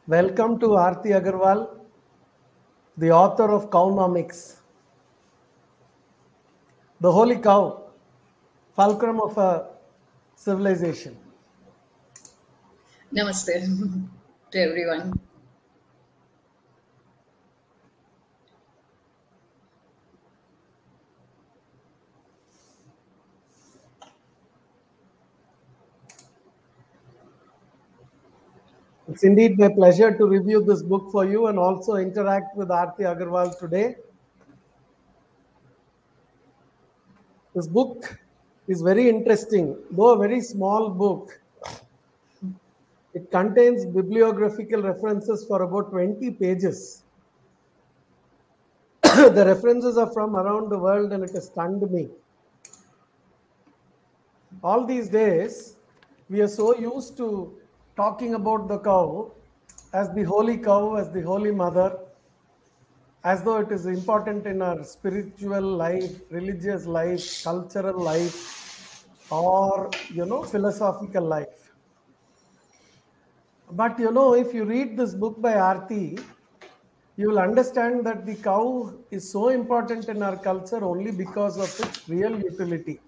Welcome to Aarti Agarwal, the author of Cownomics, the holy cow, fulcrum of a civilization. Namaste to everyone. It's indeed my pleasure to review this book for you and also interact with Aarti Agarwal today. This book is very interesting, though a very small book. It contains bibliographical references for about 20 pages. The references are from around the world and it has stunned me. All these days, we are so used to talking about the cow as the holy cow, as the holy mother, as though it is important in our spiritual life, religious life, cultural life, or philosophical life. But if you read this book by Aarti, you will understand that the cow is so important in our culture only because of its real utility.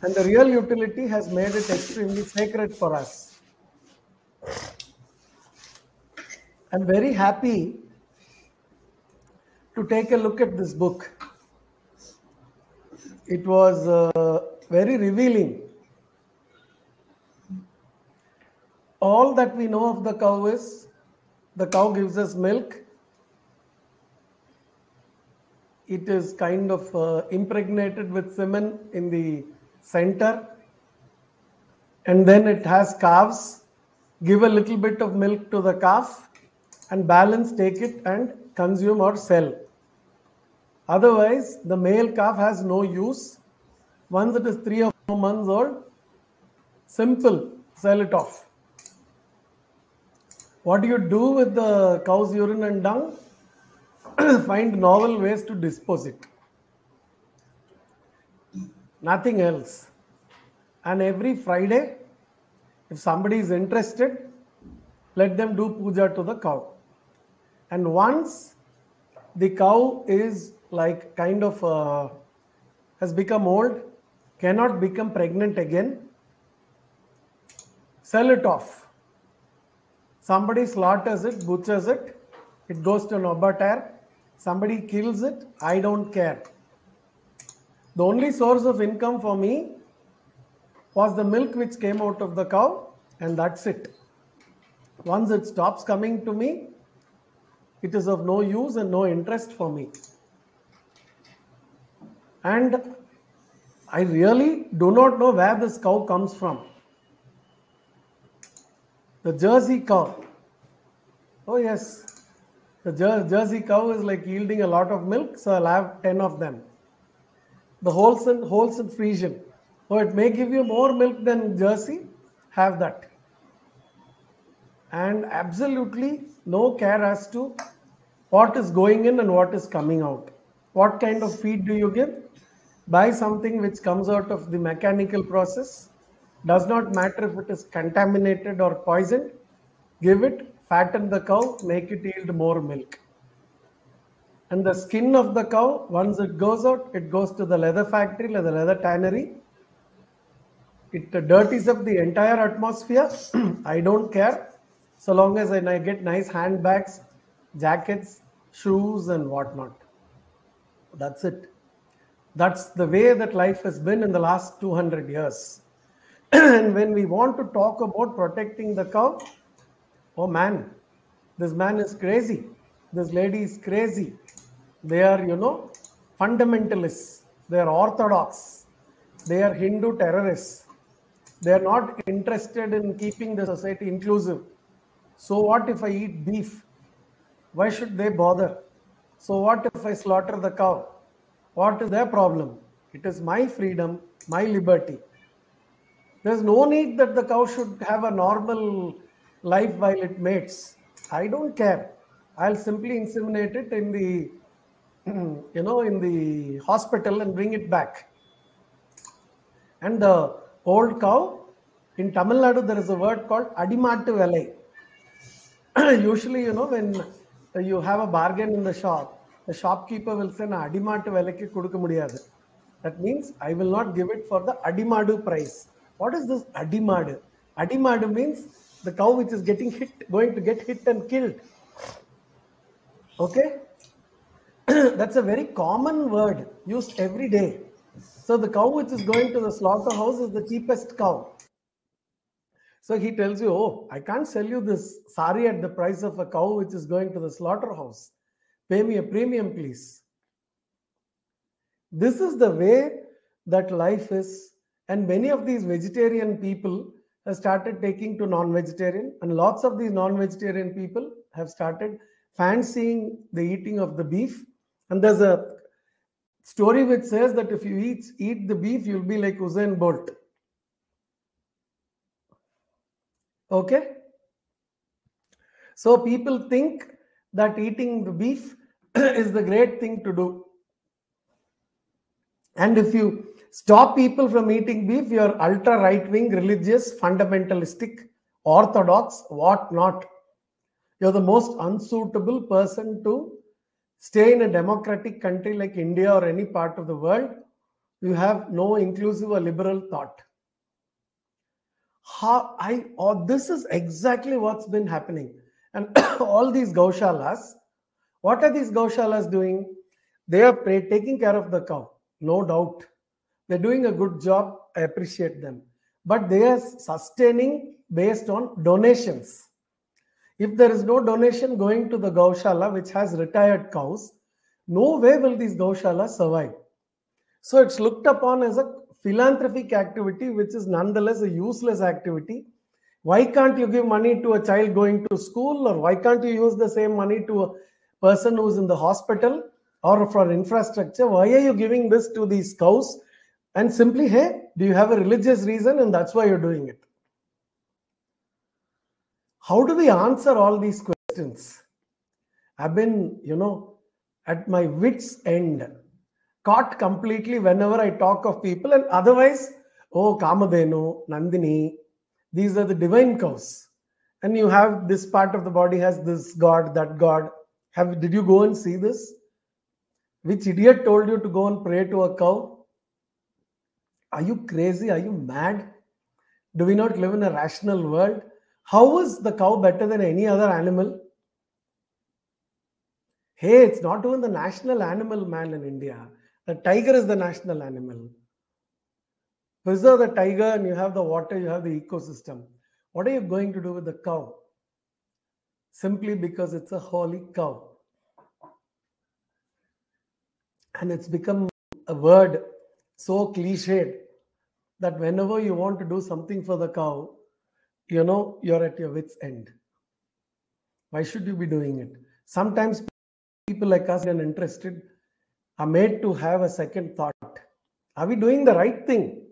And the real utility has made it extremely sacred for us. I'm very happy to take a look at this book. It was very revealing. All that we know of the cow is the cow gives us milk. It is kind of impregnated with semen in the center. And then it has calves. Give a little bit of milk to the calf and balance, take it and consume or sell. Otherwise, the male calf has no use. Once it is 3 or 4 months old, simple, sell it off. What do you do with the cow's urine and dung? Find novel ways to dispose it. Nothing else. And every Friday, if somebody is interested, let them do puja to the cow. And once the cow is like kind of has become old, cannot become pregnant again, sell it off. Somebody slaughters it, butchers it, it goes to an abattoir, somebody kills it, I don't care. The only source of income for me was the milk which came out of the cow, and that's it. Once it stops coming to me, it is of no use and no interest for me. And I really do not know where this cow comes from. The Jersey cow. Oh yes, the Jersey cow is like yielding a lot of milk, so I'll have 10 of them. The Holstein Friesian. Oh, it may give you more milk than Jersey. Have that. And absolutely no care as to what is going in and what is coming out. What kind of feed do you give? Buy something which comes out of the mechanical process. Does not matter if it is contaminated or poisoned. Give it, fatten the cow, make it yield more milk. And the skin of the cow, once it goes out, it goes to the leather factory, the leather tannery. It dirties up the entire atmosphere. I don't care. So long as I get nice handbags, jackets, shoes, and whatnot. That's it. That's the way that life has been in the last 200 years. And when we want to talk about protecting the cow, oh man, this man is crazy. This lady is crazy. They are, fundamentalists. They are orthodox. They are Hindu terrorists. They are not interested in keeping the society inclusive. So what if I eat beef? Why should they bother? So what if I slaughter the cow? What is their problem? It is my freedom, my liberty. There's no need that the cow should have a normal life while it mates. I don't care. I'll simply inseminate it in the, in the hospital and bring it back. And the old cow, in Tamil Nadu, there is a word called Adimattu Velai. Usually, when you have a bargain in the shop, the shopkeeper will say, "Na adimatu velaki kudukka mudiyadu." That means I will not give it for the adimadu price. What is this adimadu? Adimadu means the cow which is going to get hit and killed. Okay, that's a very common word used every day. So the cow which is going to the slaughterhouse is the cheapest cow. So he tells you, "Oh, I can't sell you this sari at the price of a cow which is going to the slaughterhouse. Pay me a premium, please." This is the way that life is. And many of these vegetarian people have started taking to non-vegetarian, and lots of these non-vegetarian people have started fancying the eating of the beef. And there's a story which says that if you eat the beef, you'll be like Usain Bolt. Okay? So people think that eating the beef is the great thing to do. And if you stop people from eating beef, you're ultra right-wing, religious, fundamentalistic, orthodox, what not. You're the most unsuitable person to stay in a democratic country like India or any part of the world. You have no inclusive or liberal thought. This is exactly what's been happening. And all these gaushalas, what are these gaushalas doing? They are taking care of the cow, no doubt. They're doing a good job. I appreciate them. But they are sustaining based on donations. If there is no donation going to the gaushala, which has retired cows, no way will these gaushalas survive. So it's looked upon as a philanthropic activity, which is nonetheless a useless activity. Why can't you give money to a child going to school, or why can't you use the same money to a person who's in the hospital or for infrastructure? Why are you giving this to these cows? And simply, hey, do you have a religious reason and that's why you're doing it? How do we answer all these questions? I've been, at my wit's end, caught completely whenever I talk of people, and otherwise, oh, Kamadhenu, Nandini, these are the divine cows. And you have this part of the body has this god, that god. Did you go and see this? Which idiot told you to go and pray to a cow? Are you crazy? Are you mad? Do we not live in a rational world? How is the cow better than any other animal? Hey, it's not even the national animal, man, in India. The tiger is the national animal. Preserve the tiger and you have the water, you have the ecosystem. What are you going to do with the cow? Simply because it's a holy cow. And it's become a word so cliched that whenever you want to do something for the cow, you're at your wit's end. Why should you be doing it? Sometimes people like us and interested are made to have a second thought. Are we doing the right thing?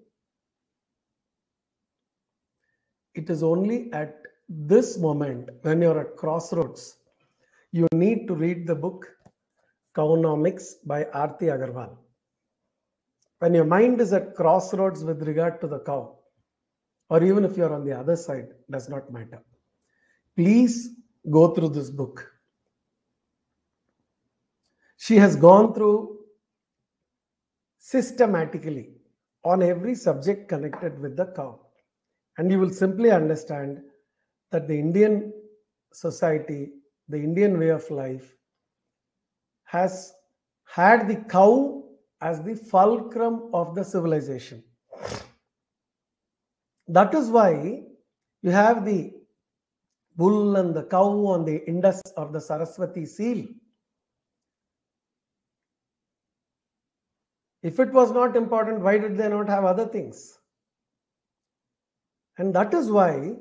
It is only at this moment, when you're at crossroads, you need to read the book Cownomics by Aarti Agarwal. When your mind is at crossroads with regard to the cow, or even if you're on the other side, does not matter. Please go through this book. She has gone through systematically on every subject connected with the cow. And you will simply understand that the Indian society, the Indian way of life, has had the cow as the fulcrum of the civilization. That is why you have the bull and the cow on the Indus or the Saraswati seal. If it was not important, why did they not have other things? And that is why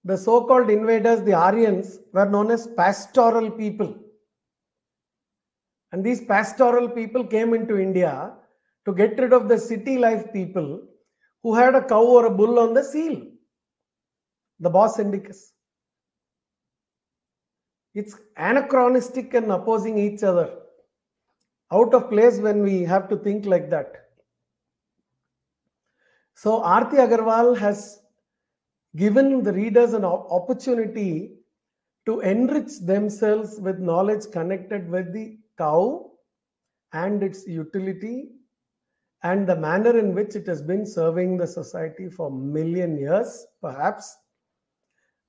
the so-called invaders, the Aryans, were known as pastoral people. And these pastoral people came into India to get rid of the city life people who had a cow or a bull on the seal, the Bos Indicus. It's anachronistic and opposing each other. Out of place when we have to think like that. So Aarti Agarwal has given the readers an opportunity to enrich themselves with knowledge connected with the cow and its utility and the manner in which it has been serving the society for million years, perhaps,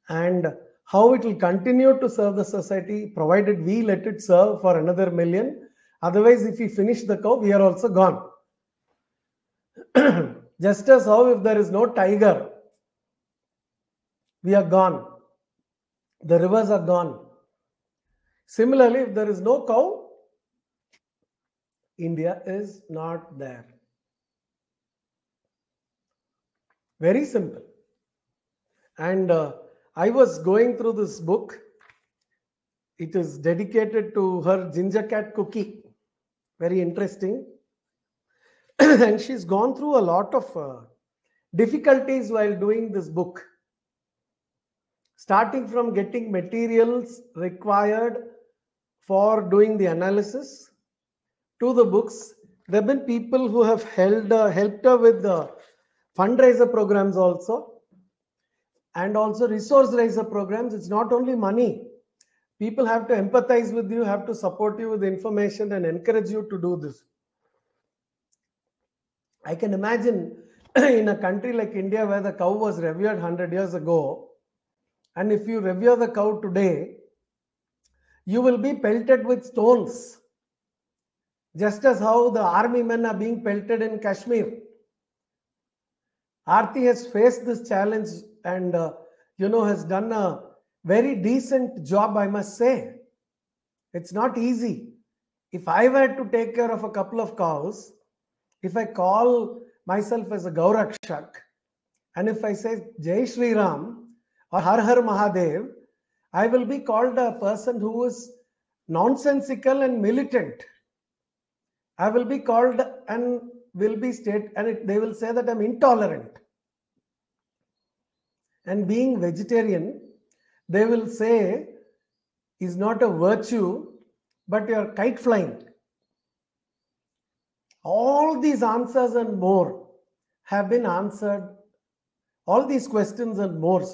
and how it will continue to serve the society provided we let it serve for another million. Otherwise, if we finish the cow, we are also gone. Just as how if there is no tiger, we are gone. The rivers are gone. Similarly, if there is no cow, India is not there. Very simple. And I was going through this book. It is dedicated to her ginger cat Cookie. Very interesting. And she's gone through a lot of difficulties while doing this book. Starting from getting materials required for doing the analysis to the books. There have been people who have helped her with the fundraiser programs also, and also resource raiser programs. It's not only money. People have to empathize with you, have to support you with information and encourage you to do this. I can imagine in a country like India where the cow was revered 100 years ago, and if you revere the cow today, you will be pelted with stones, just as how the army men are being pelted in Kashmir. Aarti has faced this challenge and has done a very decent job, I must say. It's not easy. If I were to take care of a couple of cows, if I call myself as a Gaurakshak, and if I say Jai Shri Ram or Har Har Mahadev, I will be called a person who is nonsensical and militant. I will be called and will be they will say that I'm intolerant. And being vegetarian, they will say is not a virtue, but you're kite flying. All these answers and more have been answered. All these questions and more,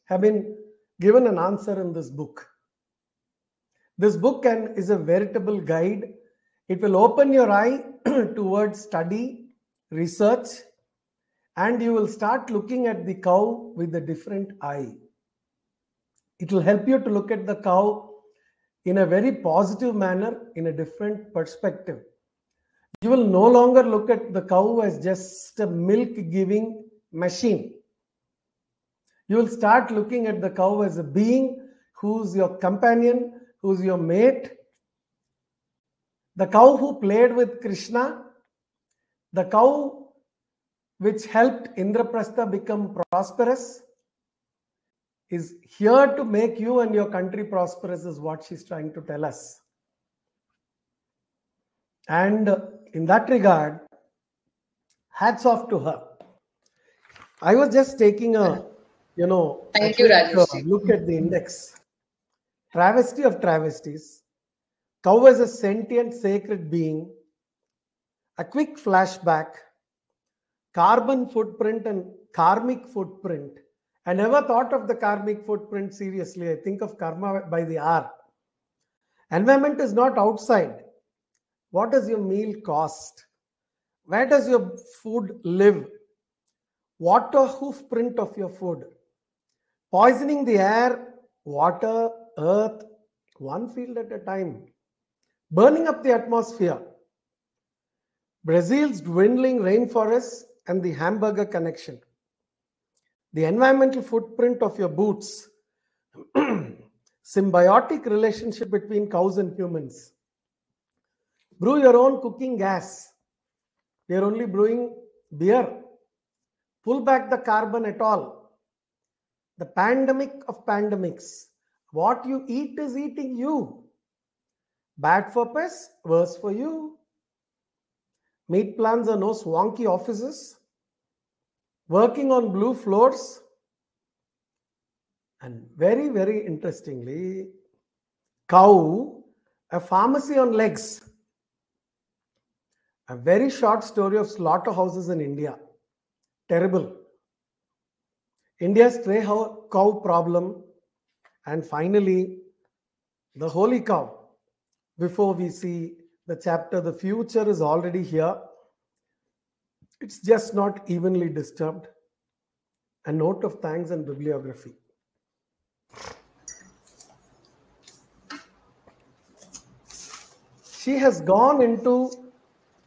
have been given an answer in this book. This book is a veritable guide. It will open your eye towards study, research, and you will start looking at the cow with a different eye. It will help you to look at the cow in a very positive manner, in a different perspective. You will no longer look at the cow as just a milk-giving machine. You will start looking at the cow as a being who's your companion, who's your mate. The cow who played with Krishna, the cow which helped Indraprastha become prosperous, is here to make you and your country prosperous, is what she's trying to tell us. And in that regard, hats off to her. I was just taking a, Thank you, Rajesh. Look at the index. Travesty of travesties. Cow as a sentient, sacred being. A quick flashback. Carbon footprint and karmic footprint. I never thought of the karmic footprint seriously. I think of karma by the hour. Environment is not outside. What does your meal cost? Where does your food live? Water hoof print of your food. Poisoning the air, water, earth, one field at a time. Burning up the atmosphere. Brazil's dwindling rainforests and the hamburger connection. The environmental footprint of your boots. Symbiotic relationship between cows and humans. Brew your own cooking gas. We are only brewing beer. Pull back the carbon at all. The pandemic of pandemics. What you eat is eating you. Bad for pests, worse for you. Meat plants are no swanky offices. Working on blue floors. And very, very interestingly, cow, a pharmacy on legs. A very short story of slaughterhouses in India. Terrible. India's stray cow problem And finally, the holy cow. Before we see the chapter, the future is already here. It's just not evenly disturbed. A note of thanks and bibliography. She has gone into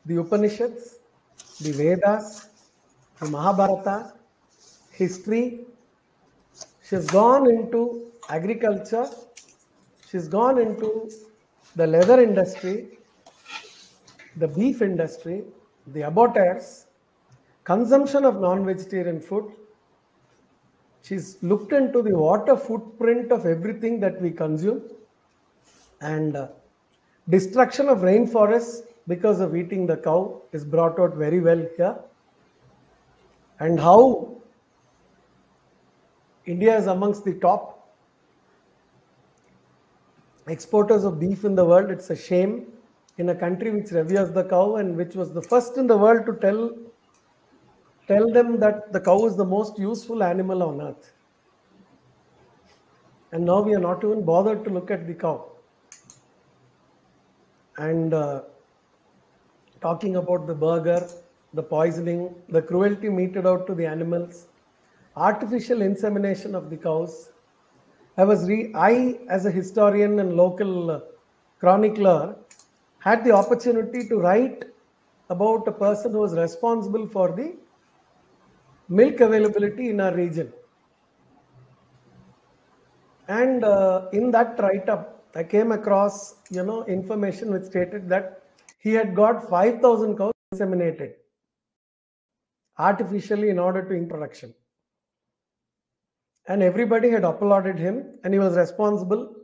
the Upanishads, the Vedas, the Mahabharata, history. She has gone into agriculture. She's gone into the leather industry, the beef industry, the abattoirs, consumption of non-vegetarian food. She's looked into the water footprint of everything that we consume, and destruction of rainforests because of eating the cow is brought out very well here. And how India is amongst the top exporters of beef in the world. It's a shame in a country which reveres the cow and which was the first in the world to tell them that the cow is the most useful animal on earth. And now we are not even bothered to look at the cow. And talking about the burger, the poisoning, the cruelty meted out to the animals, artificial insemination of the cows. I as a historian and local chronicler, had the opportunity to write about a person who was responsible for the milk availability in our region. And in that write-up, I came across, information which stated that he had got 5,000 cows inseminated artificially in order to in production. And everybody had applauded him, and he was responsible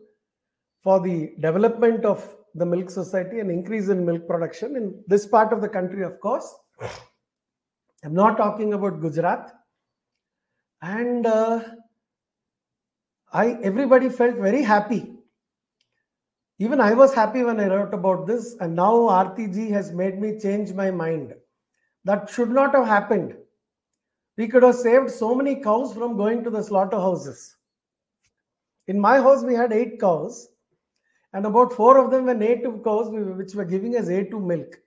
for the development of the milk society and increase in milk production in this part of the country, of course. I'm not talking about Gujarat. And everybody felt very happy. Even I was happy when I wrote about this, and now RTG has made me change my mind. That should not have happened. We could have saved so many cows from going to the slaughterhouses. In my house, we had 8 cows, and about 4 of them were native cows which were giving us A2 milk.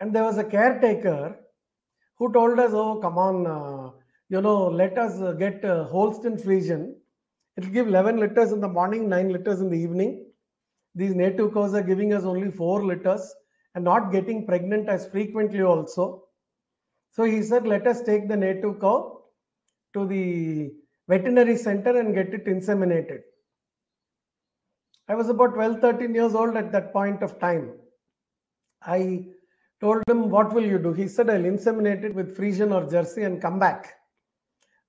And there was a caretaker who told us, oh, come on, let us get Holstein Friesian. It will give 11 liters in the morning, 9 liters in the evening. These native cows are giving us only 4 liters and not getting pregnant as frequently also. So he said, let us take the native cow to the veterinary center and get it inseminated. I was about 12, 13 years old at that point of time. I told him, what will you do? He said, I'll inseminate it with Friesian or Jersey and come back.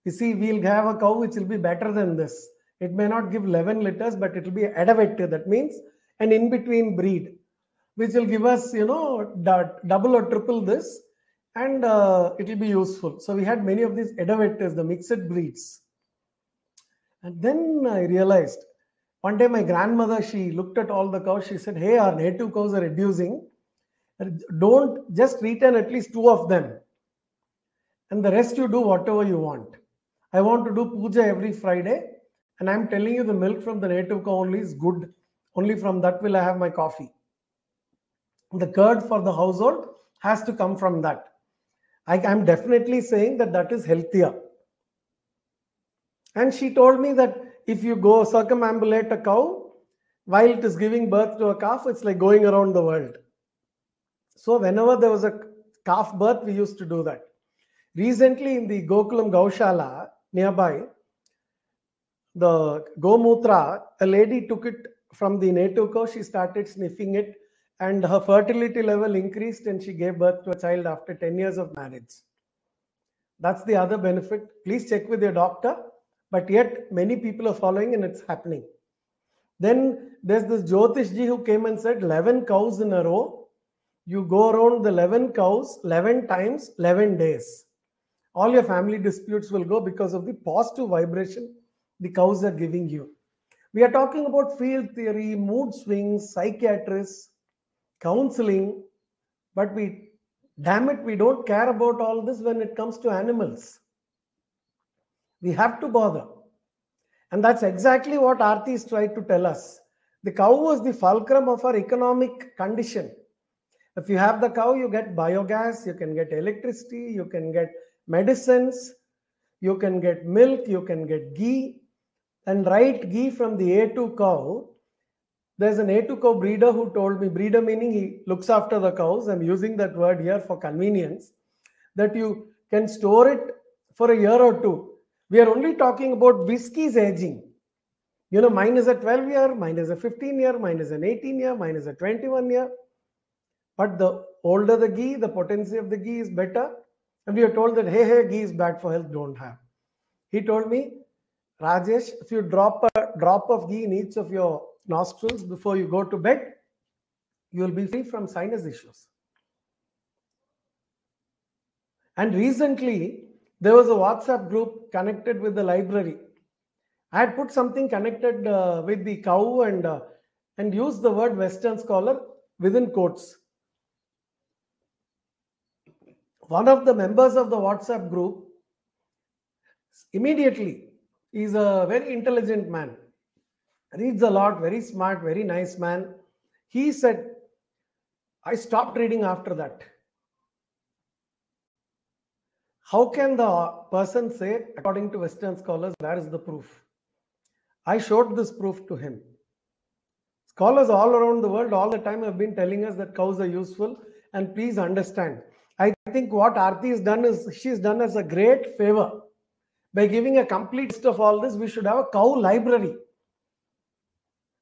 You see, we'll have a cow which will be better than this. It may not give 11 liters, but it will be Edavettu. That means an in-between breed, which will give us, double or triple this, and it will be useful. So we had many of these Edavettus, the mixed breeds. And then I realized, one day my grandmother, she looked at all the cows. She said, hey, our native cows are reducing. Don't just return at least 2 of them. And the rest you do whatever you want. I want to do puja every Friday. And I'm telling you, the milk from the native cow only is good. Only from that will I have my coffee. The curd for the household has to come from that. I'm definitely saying that that is healthier. And she told me that if you go circumambulate a cow while it is giving birth to a calf, it's like going around the world. So whenever there was a calf birth, we used to do that. Recently in the Gokulam Gaushala nearby, the Gomutra, a lady took it from the native cow, she started sniffing it, and her fertility level increased and she gave birth to a child after 10 years of marriage. That's the other benefit. Please check with your doctor, but yet many people are following and it's happening. Then there's this Jyotishji who came and said 11 cows in a row. You go around the 11 cows 11 times, 11 days. All your family disputes will go because of the positive vibration the cows are giving you. We are talking about field theory, mood swings, psychiatrists, counseling, but we don't care about all this when it comes to animals. We have to bother. And that's exactly what Aarti is trying to tell us. The cow was the fulcrum of our economic condition. If you have the cow, you get biogas, you can get electricity, you can get medicines, you can get milk, you can get ghee. And right ghee from the A2 cow. There's an A2 cow breeder who told me, breeder meaning he looks after the cows. I'm using that word here for convenience, that you can store it for a year or two. We are only talking about whiskey's aging. You know, mine is a 12-year, mine is a 15-year, mine is an 18-year, mine is a 21-year. But the older the ghee, the potency of the ghee is better. And we are told that, hey, ghee is bad for health, don't have. He told me, Rajesh, if you drop a drop of ghee in each of your nostrils before you go to bed, you will be free from sinus issues. And recently, there was a WhatsApp group connected with the library. I had put something connected with the cow and used the word Western scholar within quotes. One of the members of the WhatsApp group, immediately, he's a very intelligent man, reads a lot, very smart, very nice man. He said, I stopped reading after that. How can the person say, according to Western scholars, where is the proof? I showed this proof to him. Scholars all around the world all the time have been telling us that cows are useful, and please understand. I think what Aarti has done is, she's done us a great favor. By giving a complete list of all this, we should have a cow library.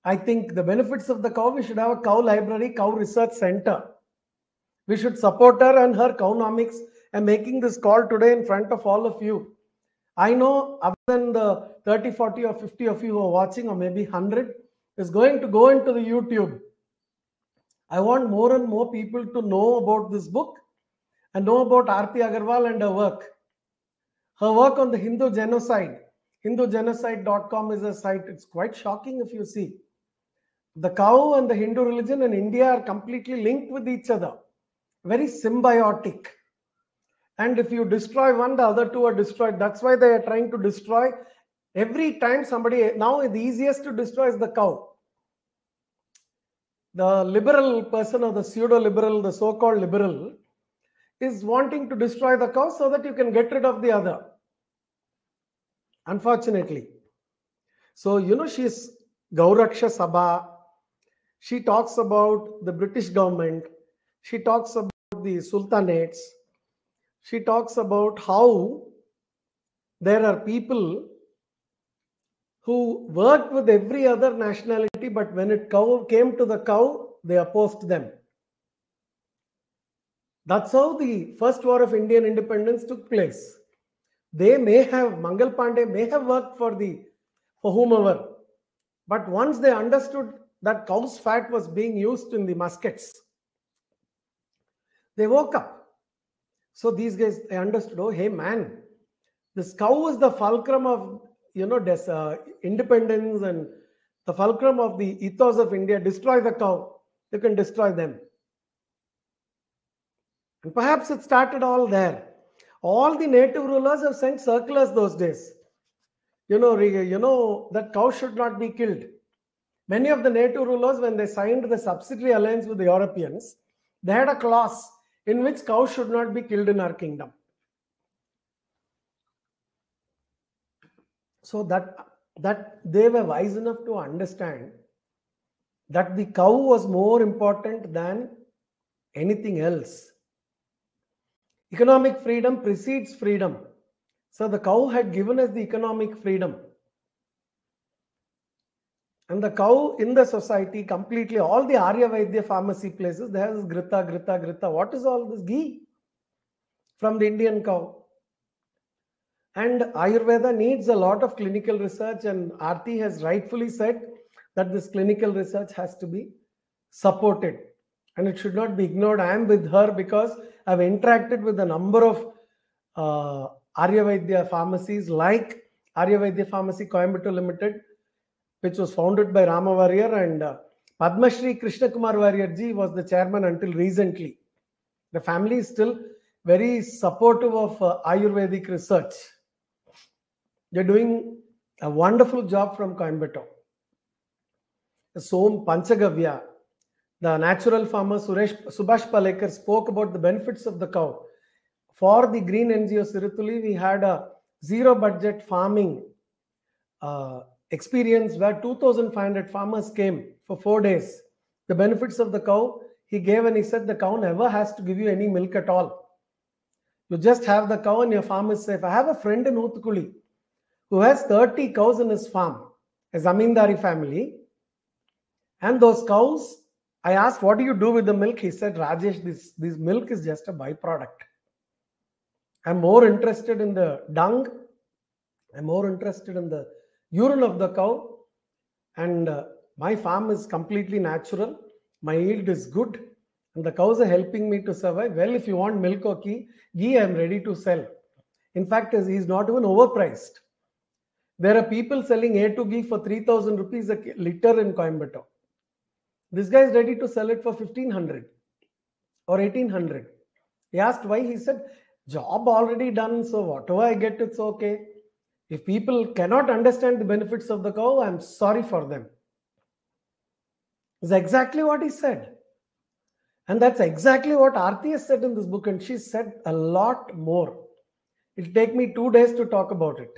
I think the benefits of the cow, we should have a cow library, cow research center. We should support her and her cownomics. I'm making this call today in front of all of you. I know other than the 30, 40 or 50 of you who are watching, or maybe 100, is going to go into the YouTube. I want more and more people to know about this book and know about Aarti Agarwal and her work. Her work on the Hindu genocide. HinduGenocide.com is a site. It's quite shocking if you see. The cow and the Hindu religion in India are completely linked with each other. Very symbiotic. And if you destroy one, the other two are destroyed. That's why they are trying to destroy. Every time somebody, now the easiest to destroy is the cow. The liberal person or the pseudo-liberal, the so-called liberal, is wanting to destroy the cow so that you can get rid of the other. Unfortunately. So, you know, she's Gauraksha Sabha. She talks about the British government. She talks about the sultanates. She talks about how there are people who worked with every other nationality, but when it came to the cow, they opposed them. That's how the first war of Indian independence took place. They may have, Mangal Pandey may have worked for whomever, but once they understood that cow's fat was being used in the muskets, they woke up. So these guys, they understood, oh, hey man, this cow is the fulcrum of, you know, independence and the fulcrum of the ethos of India. Destroy the cow, you can destroy them. And perhaps it started all there. All the native rulers have sent circulars those days. You know that cow should not be killed. Many of the native rulers, when they signed the subsidiary alliance with the Europeans, they had a clause in which cows should not be killed in our kingdom. So that they were wise enough to understand that the cow was more important than anything else. Economic freedom precedes freedom. So the cow had given us the economic freedom. And the cow in the society completely, all the Arya Vaidya pharmacy places, there is Grita. What is all this? Ghee from the Indian cow. And Ayurveda needs a lot of clinical research, and Aarti has rightfully said that this clinical research has to be supported and it should not be ignored. I am with her because I've interacted with a number of Arya Vaidya pharmacies, like Arya Vaidya Pharmacy Coimbatore Limited, which was founded by Rama Warrior, and Padma Shri Krishna Kumar Warrior ji was the chairman until recently. The family is still very supportive of Ayurvedic research. They're doing A wonderful job from Coimbatore. Som Panchagavya, the natural farmer Subhash Palekar spoke about the benefits of the cow. For the Green NGO Sirutuli, we had a zero budget farming experience where 2,500 farmers came for 4 days. The benefits of the cow he gave, and he said the cow never has to give you any milk at all. You just have the cow and your farm is safe. I have a friend in Uthukuli who has 30 cows in his farm, a Zamindari family. And those cows, I asked, what do you do with the milk? He said, Rajesh, this milk is just a byproduct. I'm more interested in the dung. I'm more interested in the urine of the cow. And my farm is completely natural. My yield is good. And the cows are helping me to survive. Well, if you want milk or ghee, I'm ready to sell. In fact, he's not even overpriced. There are people selling A2 ghee for 3,000 rupees a liter in Coimbatore. This guy is ready to sell it for 1,500 or 1,800. He asked why. He said, job already done, so whatever I get, it's okay. If people cannot understand the benefits of the cow, I'm sorry for them. That's exactly what he said. And that's exactly what Aarti has said in this book. And she said a lot more. It'll take me 2 days to talk about it.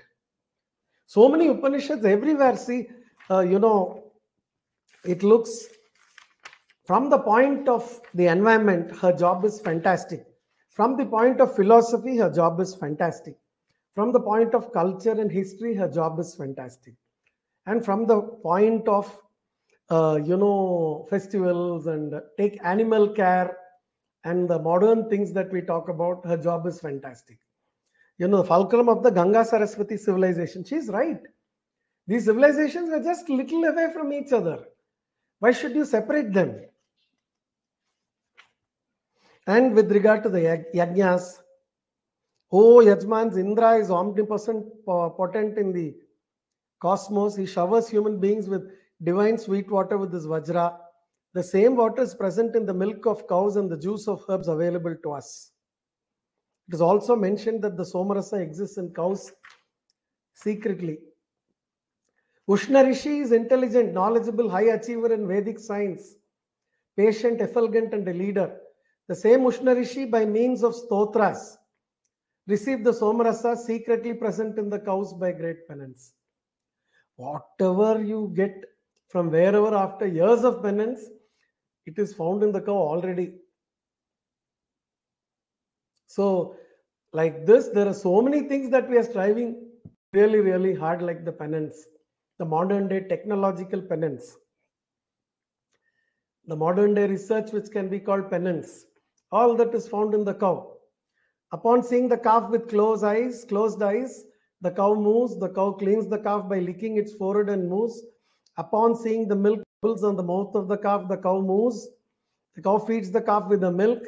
So many Upanishads everywhere. See, it looks from the point of the environment, her job is fantastic. From the point of philosophy, her job is fantastic. From the point of culture and history, her job is fantastic. And from the point of, festivals and take animal care and the modern things that we talk about, her job is fantastic. The fulcrum of the Ganga Saraswati civilization, she's right. These civilizations were just little away from each other. Why should you separate them? And with regard to the yajnas, Yajman's Indra is omnipotent, potent in the cosmos. He showers human beings with divine sweet water with his Vajra. The same water is present in the milk of cows and the juice of herbs available to us. It is also mentioned that the Somarasa exists in cows secretly. Ushna Rishi is intelligent, knowledgeable, high achiever in Vedic science, patient, effulgent, and a leader. The same Ushna Rishi, by means of stotras, received the Somarasa secretly present in the cows by great penance. Whatever you get from wherever after years of penance, it is found in the cow already. So, like this, there are so many things that we are striving really, really hard, like the penance, the modern day technological penance, the modern day research which can be called penance. All that is found in the cow. Upon seeing the calf with closed eyes, the cow moves. The cow cleans the calf by licking its forehead and moves. Upon seeing the milk bubbles on the mouth of the calf, the cow moves. The cow feeds the calf with the milk.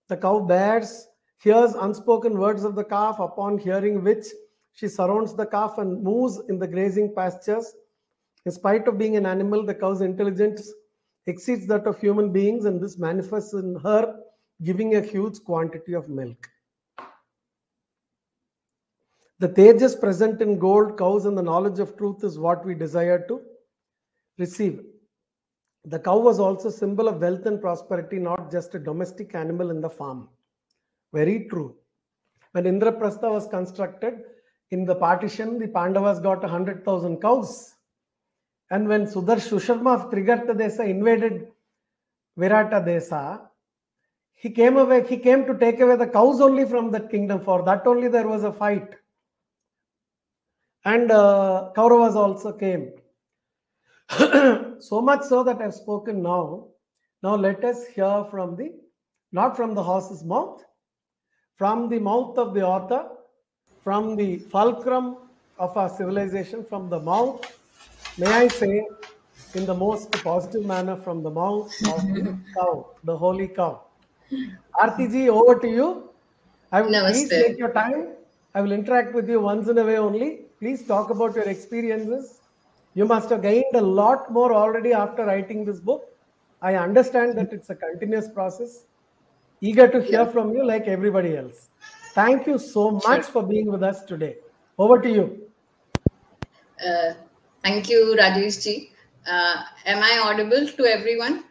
The cow bears, hears unspoken words of the calf, upon hearing which she surrounds the calf and moves in the grazing pastures. In spite of being an animal, the cow's intelligence exceeds that of human beings, and this manifests in her giving a huge quantity of milk. The tejas present in gold, cows, and the knowledge of truth is what we desire to receive. The cow was also a symbol of wealth and prosperity, not just a domestic animal in the farm. Very true. When Indraprastha was constructed, in the partition, the Pandavas got 100,000 cows. And when Susharma of Trigarta Desa invaded Virata Desa, he came to take away the cows only from that kingdom. For that only there was a fight. And Kauravas also came. So much so that I've spoken now. Now let us hear from not from the horse's mouth, from the mouth of the author, from the fulcrum of our civilization, from the mouth, may I say, in the most positive manner, from the mouth of the cow, the holy cow. Aarti ji, over to you. I will please take your time. I will interact with you once in a way only. Please talk about your experiences. You must have gained a lot more already after writing this book. I understand that it's a continuous process. Eager to hear from you like everybody else. Thank you so much for being with us today. Over to you. Thank you, Rajesh ji. Am I audible to everyone?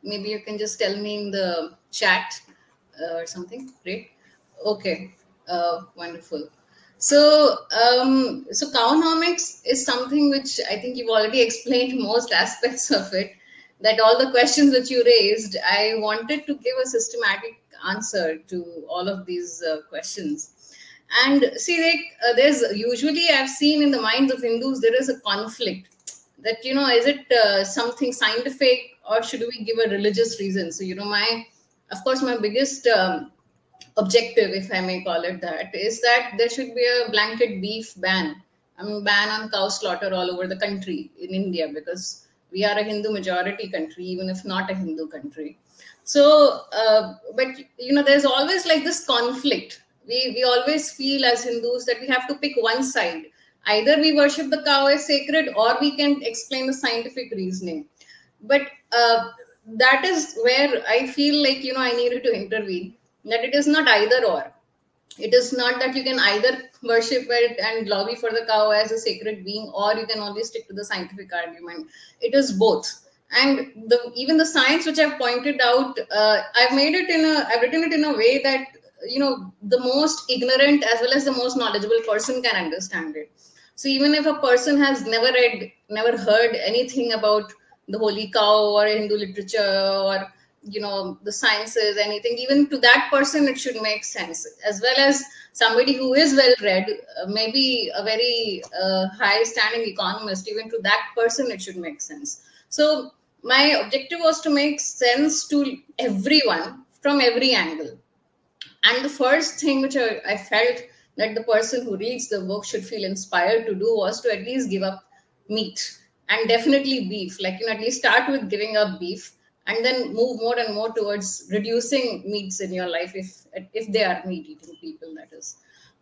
Maybe you can just tell me in the chat or something. Great. Okay. Wonderful. So cowonomics is something which I think you've already explained most aspects of it. That all the questions that you raised, I wanted to give a systematic answer to all of these questions. And see, like, there's usually I've seen in the minds of Hindus there is a conflict that, is it something scientific or should we give a religious reason? So of course my biggest objective, if I may call it that, is that there should be a blanket beef ban. I mean, ban on cow slaughter all over the country in India, because we are a Hindu majority country, even if not a Hindu country. So, but there's always like this conflict. We always feel as Hindus that we have to pick one side. Either we worship the cow as sacred, or we can explain the scientific reasoning. But that is where I feel like, I needed to intervene, that it is not either or. It is not that you can either worship it and lobby for the cow as a sacred being, or you can only stick to the scientific argument. It is both. And even the science which I've pointed out, I've written it in a way that, the most ignorant as well as the most knowledgeable person can understand it. So even if a person has never heard anything about the holy cow or Hindu literature or, the sciences, anything, even to that person, it should make sense. As well as somebody who is well read, maybe a very high standing economist, even to that person, it should make sense. So my objective was to make sense to everyone from every angle. And the first thing which I felt that the person who reads the book should feel inspired to do was to at least give up meat, and definitely beef. Like, at least start with giving up beef and then move more and more towards reducing meats in your life, if they are meat eating people, that is.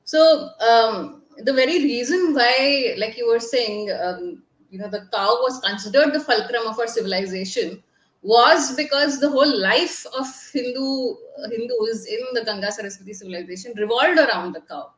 So the very reason why, like you were saying, the cow was considered the fulcrum of our civilization was because the whole life of Hindus in the Ganga Saraswati civilization revolved around the cow.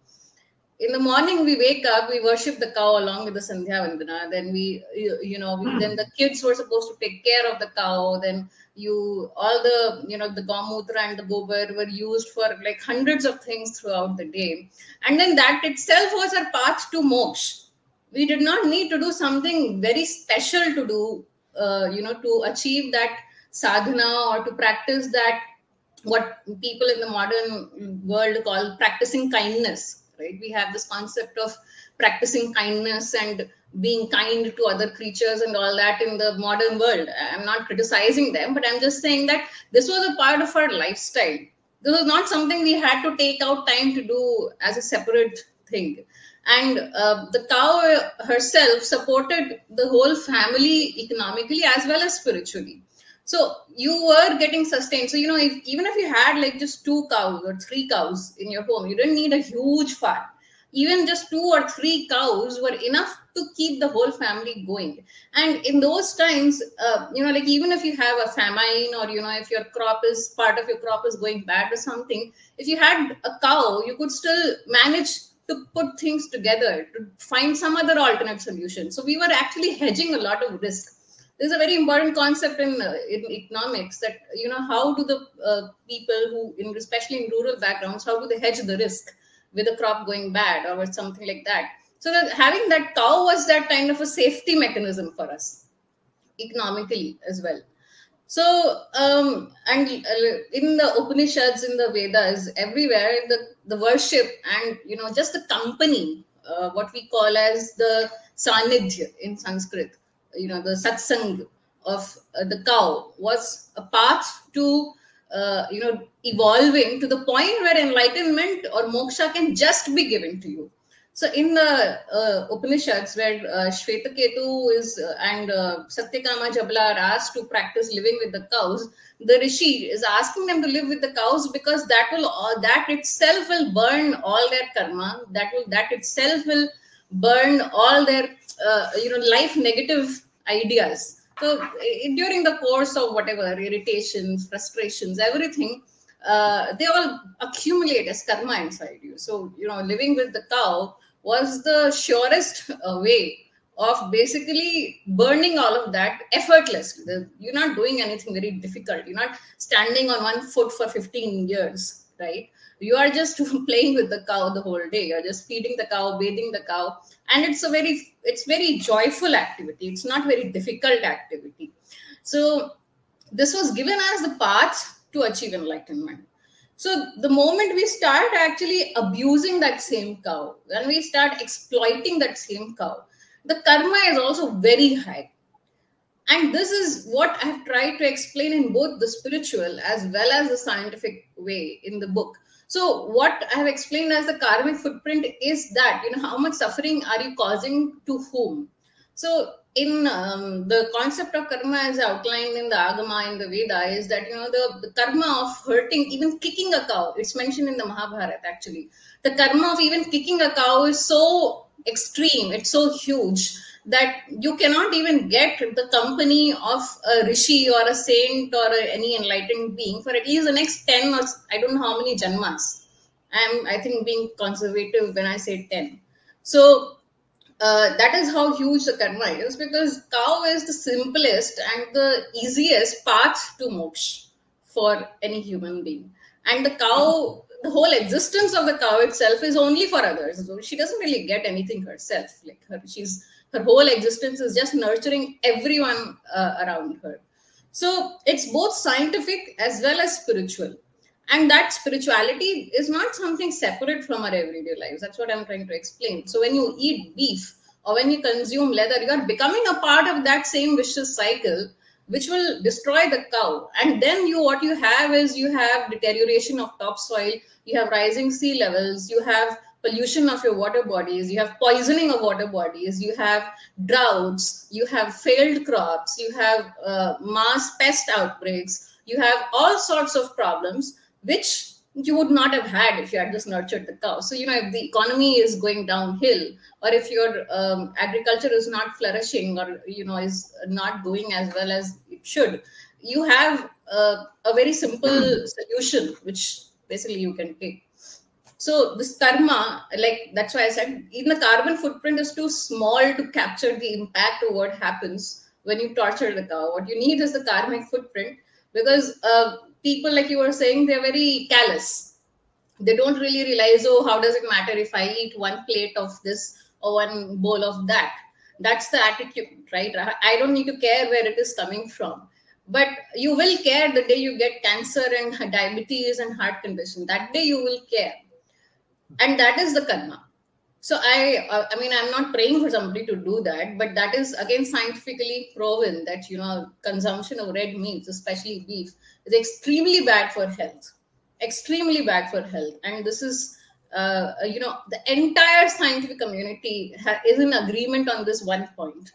In the morning, we wake up, we worship the cow along with the Sandhya Vandana. Then then the kids were supposed to take care of the cow. Then the Gaumutra and the Gobar were used for like hundreds of things throughout the day. And then that itself was our path to moksha. We did not need to do something very special to do, to achieve that sadhana or to practice that, what people in the modern world call practicing kindness, right? We have this concept of practicing kindness and being kind to other creatures and all that in the modern world. I'm not criticizing them, but I'm just saying that this was a part of our lifestyle. This was not something we had to take out time to do as a separate thing. And the cow herself supported the whole family economically as well as spiritually. So you were getting sustained. So, even if you had like just 2 cows or 3 cows in your home, you didn't need a huge farm. Even just 2 or 3 cows were enough to keep the whole family going. And in those times, like even if you have a famine or, if your part of your crop is going bad or something, if you had a cow, you could still manage to put things together, to find some other alternate solution. So we were actually hedging a lot of risk. There's a very important concept in economics that, how do the people who, especially in rural backgrounds, how do they hedge the risk with a crop going bad or with something like that? So that having that cow was that kind of a safety mechanism for us, economically as well. So, and in the Upanishads, in the Vedas, everywhere, the worship and, just the company, what we call as the Sanidhya in Sanskrit, the satsang of the cow was a path to, evolving to the point where enlightenment or moksha can just be given to you. So in the Upanishads, where Shvetaketu and Satyakama Jabala are asked to practice living with the cows, the Rishi is asking them to live with the cows because that itself will burn all their karma. That itself will burn all their life negative ideas. So during the course of whatever irritations, frustrations, everything, they all accumulate as karma inside you. So living with the cow was the surest way of basically burning all of that effortlessly. You're not doing anything very difficult. You're not standing on one foot for 15 years, right? You are just playing with the cow the whole day. You're just feeding the cow, bathing the cow, and it's very joyful activity. It's not very difficult activity. So this was given as the path to achieve enlightenment. So the moment we start actually abusing that same cow, when we start exploiting that same cow, the karma is also very high. And this is what I have tried to explain in both the spiritual as well as the scientific way in the book. So what I have explained as the karmic footprint is that, how much suffering are you causing to whom? So in the concept of karma as outlined in the Agama, in the Veda, is that, the karma of hurting, even kicking a cow, it's mentioned in the Mahabharata actually. The karma of even kicking a cow is so extreme, it's so huge, that you cannot even get the company of a rishi or a saint or any enlightened being for at least the next 10 or I don't know how many janmas. I think being conservative when I say 10. So that is how huge the karma is, because cow is the simplest and the easiest path to moksha for any human being. And the cow, the whole existence of the cow itself is only for others. So she doesn't really get anything herself. Like her whole existence is just nurturing everyone around her. So it's both scientific as well as spiritual. And that spirituality is not something separate from our everyday lives. That's what I'm trying to explain. So when you eat beef or when you consume leather, you are becoming a part of that same vicious cycle, which will destroy the cow. And then what you have is you have deterioration of topsoil, you have rising sea levels, you have pollution of your water bodies, you have poisoning of water bodies, you have droughts, you have failed crops, you have mass pest outbreaks, you have all sorts of problems which you would not have had if you had just nurtured the cow. So, if the economy is going downhill, or if your agriculture is not flourishing, or, is not going as well as it should, you have a very simple solution, which basically you can take. So this karma, that's why I said, even the carbon footprint is too small to capture the impact of what happens when you torture the cow. What you need is the karmic footprint, because people, like you were saying, they're very callous. They don't really realize, how does it matter if I eat one plate of this or one bowl of that? That's the attitude, right? I don't need to care where it is coming from. But you will care the day you get cancer and diabetes and heart condition. That day you will care. And that is the karma. So I'm not praying for somebody to do that, but that is again scientifically proven that, consumption of red meats, especially beef, is extremely bad for health. Extremely bad for health. And this is, the entire scientific community is in agreement on this one point.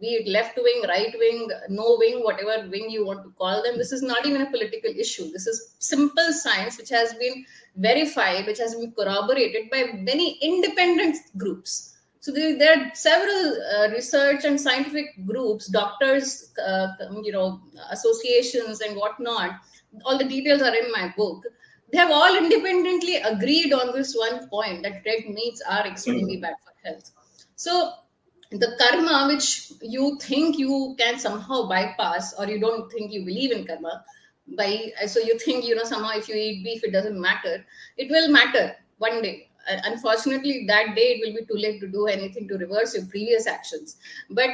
Be it left wing, right wing, no wing, whatever wing you want to call them. This is not even a political issue. This is simple science, which has been verified, which has been corroborated by many independent groups. So there are several research and scientific groups, doctors, associations and whatnot. All the details are in my book. They have all independently agreed on this one point, that red meats are extremely bad for health. So the karma which you think you can somehow bypass, or you don't think you believe in karma, so you think, somehow if you eat beef, it doesn't matter. It will matter one day. Unfortunately, that day it will be too late to do anything to reverse your previous actions. But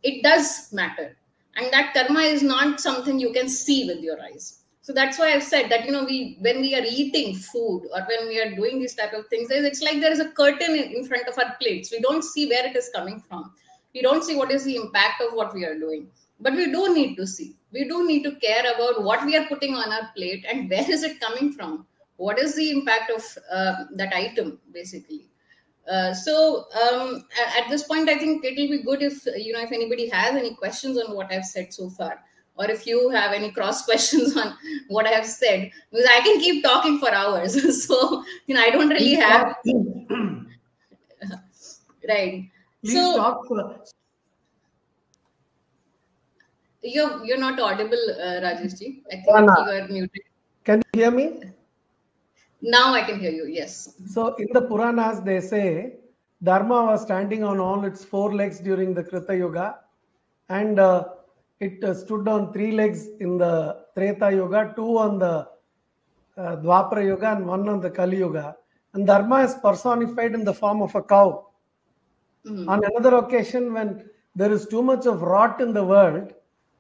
it does matter. And that karma is not something you can see with your eyes. So that's why I've said that, when we are eating food or when we are doing these type of things, it's like there is a curtain in front of our plates. We don't see where it is coming from. We don't see what is the impact of what we are doing. But we do need to see. We do need to care about what we are putting on our plate and where is it coming from. What is the impact of that item, basically. So at this point, I think it will be good if, if anybody has any questions on what I've said so far. Or if you have any cross questions on what I have said, because I can keep talking for hours. So, I don't really have. Right. Please talk. You're not audible, Rajesh ji. I think you are muted. Can you hear me? Now I can hear you. Yes. So in the Puranas, they say Dharma was standing on all its four legs during the Krita Yuga, and it stood on three legs in the Treta Yuga, two on the Dwapara Yuga, and one on the Kali Yuga. And Dharma is personified in the form of a cow. On another occasion, when there is too much of rot in the world,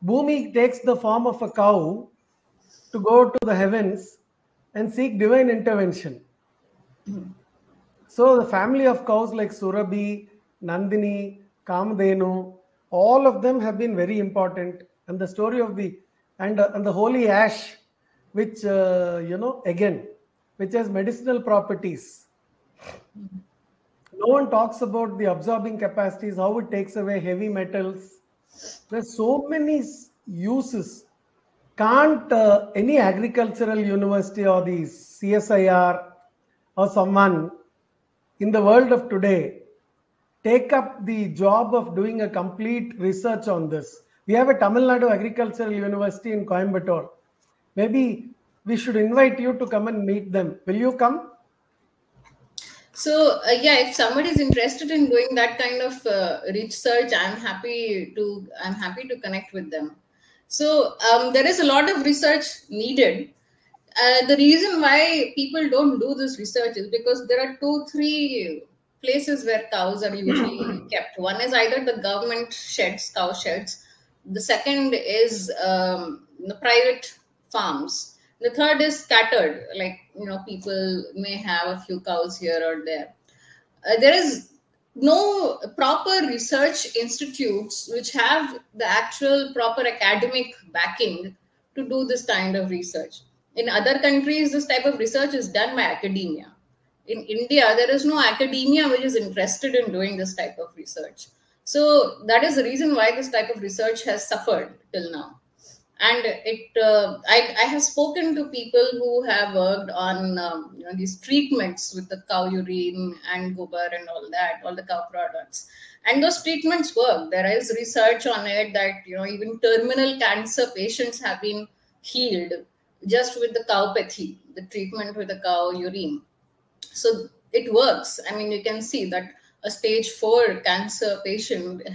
Bhumi takes the form of a cow to go to the heavens and seek divine intervention. So the family of cows like Surabhi, Nandini, Kamadhenu, all of them have been very important. And the story of the holy ash, which again, which has medicinal properties. No one talks about the absorbing capacities, how it takes away heavy metals. There's so many uses. Can't any agricultural university or the CSIR or someone in the world of today take up the job of doing a complete research on this? We have a Tamil Nadu Agricultural University in Coimbatore. Maybe we should invite you to come and meet them. Will you come? So yeah, if somebody is interested in doing that kind of research, I'm happy to connect with them. So there is a lot of research needed. The reason why people don't do this research is because there are 2-3 places where cows are usually kept. One is either the government sheds, cow sheds. The second is the private farms. The third is scattered, like, people may have a few cows here or there. There is no proper research institutes which have the actual proper academic backing to do this kind of research. In other countries, this type of research is done by academia. In India, there is no academia which is interested in doing this type of research. So that is the reason why this type of research has suffered till now. And I have spoken to people who have worked on these treatments with the cow urine and gobar and all that, all the cow products, and those treatments work. There is research on it that even terminal cancer patients have been healed just with the cowpathy, the treatment with the cow urine. So it works. I mean, you can see that a stage 4 cancer patient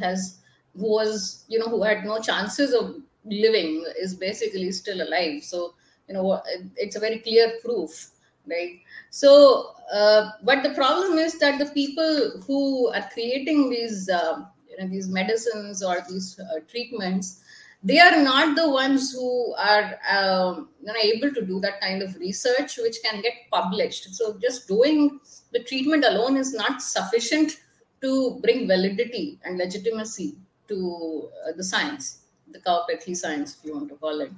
who had no chances of living is basically still alive. So it's a very clear proof, right? So but the problem is that the people who are creating these medicines or these treatments, they are not the ones who are able to do that kind of research which can get published. So just doing the treatment alone is not sufficient to bring validity and legitimacy to the science, the cowpathy science, if you want to call it.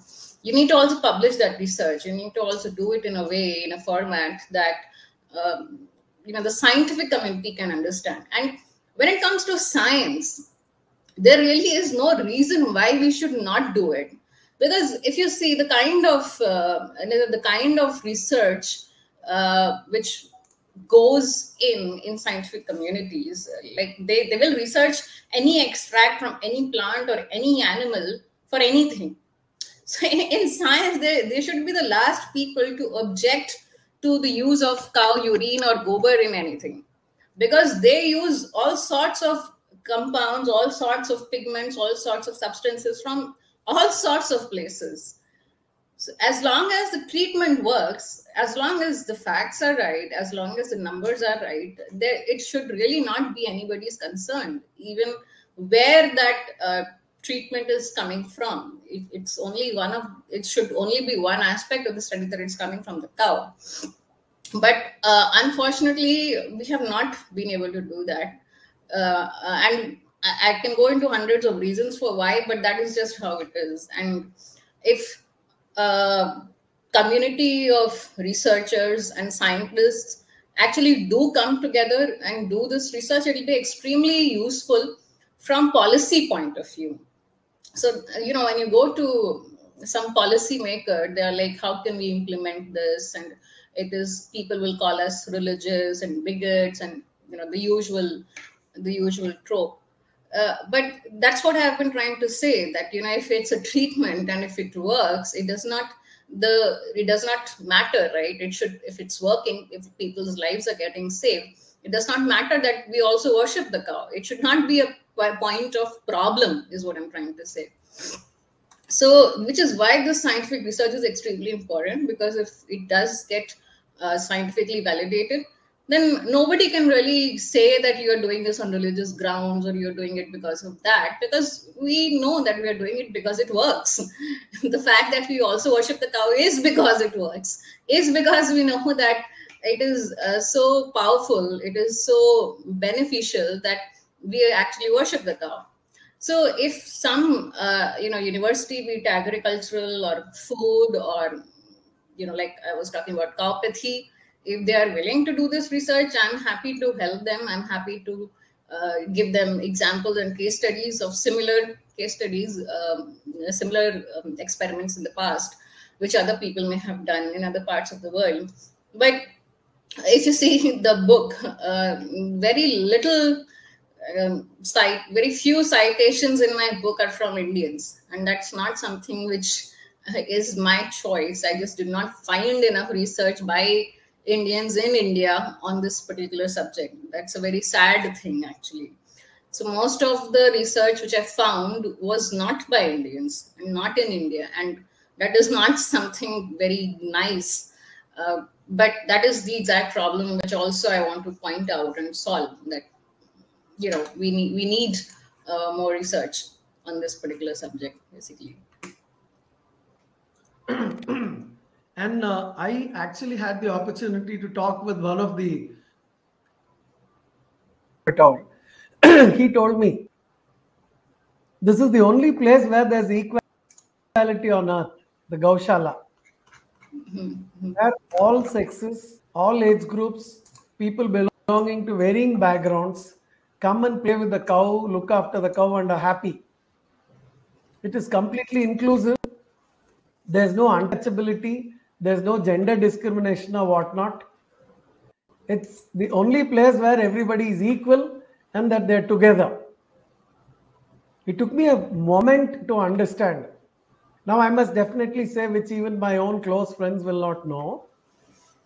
You need to also publish that research. You need to also do it in a way, in a format that the scientific community can understand. And when it comes to science, there really is no reason why we should not do it. Because if you see the kind of research which goes in scientific communities, like they will research any extract from any plant or any animal for anything. So in science, they should be the last people to object to the use of cow urine or gobar in anything, because they use all sorts of compounds, all sorts of pigments, all sorts of substances from all sorts of places. So as long as the treatment works, as long as the facts are right, as long as the numbers are right, it should really not be anybody's concern, even where that treatment is coming from. It should only be one aspect of the study, that it's coming from the cow. But unfortunately, we have not been able to do that. And I can go into hundreds of reasons for why, but that is just how it is. And if community of researchers and scientists actually do come together and do this research, it will be extremely useful from policy point of view. So, when you go to some policy maker, they're like, how can we implement this? And people will call us religious and bigots and, the usual trope. But that's what I've been trying to say, that, if it's a treatment and if it works, it does not matter, right? It should, if it's working, if people's lives are getting saved, It does not matter that we also worship the cow. It should not be a point of problem, is what I'm trying to say. So, which is why this scientific research is extremely important, because if it does get scientifically validated, then nobody can really say that you are doing this on religious grounds or you're doing it because of that, because we know that we are doing it because it works. The fact that we also worship the cow is because it works, is because we know that it is so powerful, it is so beneficial that we actually worship the cow. So if some university, be it agricultural or food or like I was talking about cowpathy, if they are willing to do this research, I'm happy to help them. I'm happy to give them examples and case studies of similar case studies, similar experiments in the past, which other people may have done in other parts of the world. But if you see the book, very little very few citations in my book are from Indians, and that's not something which is my choice. I just did not find enough research by Indians in India on this particular subject. That's a very sad thing, actually. So most of the research which I found was not by Indians and not in India, and that is not something very nice. But that is the exact problem which also I want to point out and solve, that we need more research on this particular subject, basically. And I actually had the opportunity to talk with one of the he told me this is the only place where there's equality on earth, the Gaushala. Where all sexes, all age groups, people belonging to varying backgrounds come and play with the cow, look after the cow, and are happy. It is completely inclusive. There's no untouchability. There's no gender discrimination or whatnot. It's the only place where everybody is equal and that they're together. It took me a moment to understand. Now, I must definitely say, which even my own close friends will not know,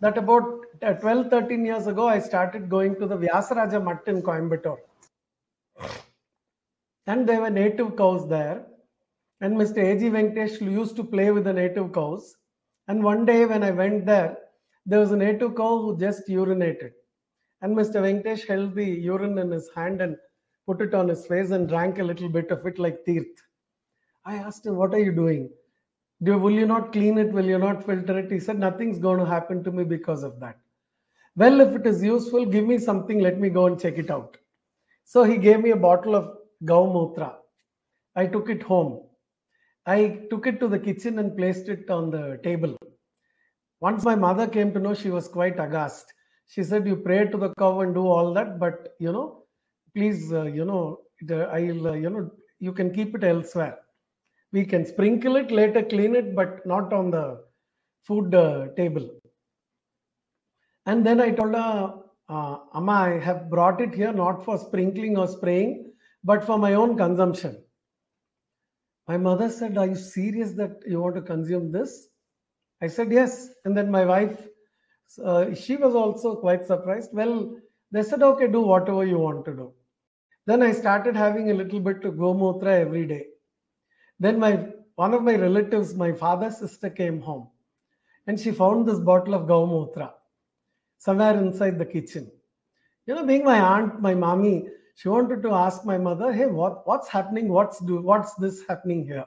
that about 12, 13 years ago, I started going to the Vyasaraja Mutt in Coimbatore. And there were native cows there. And Mr. A.G. Venkatesh used to play with the native cows. And one day when I went there was a native cow who just urinated. And Mr. Venkatesh held the urine in his hand and put it on his face and drank a little bit of it like tirth. I asked him, what are you doing? Will you not clean it? Will you not filter it? He said, nothing's going to happen to me because of that. Well, if it is useful, give me something. Let me go and check it out. So he gave me a bottle of Gaumotra. I took it home. I took it to the kitchen and placed it on the table. Once my mother came to know, she was quite aghast. She said, you pray to the cow and do all that, but, please, you can keep it elsewhere. We can sprinkle it, later clean it, but not on the food table. And then I told her, Amma, I have brought it here not for sprinkling or spraying, but for my own consumption. My mother said, are you serious that you want to consume this? I said, yes. And then my wife, she was also quite surprised. Well, they said, okay, do whatever you want to do. Then I started having a little bit of Gomutra every day. Then one of my relatives, my father's sister, came home and she found this bottle of Gaumotra somewhere inside the kitchen. Being my aunt, my mommy, she wanted to ask my mother, hey, what's happening? What's this happening here?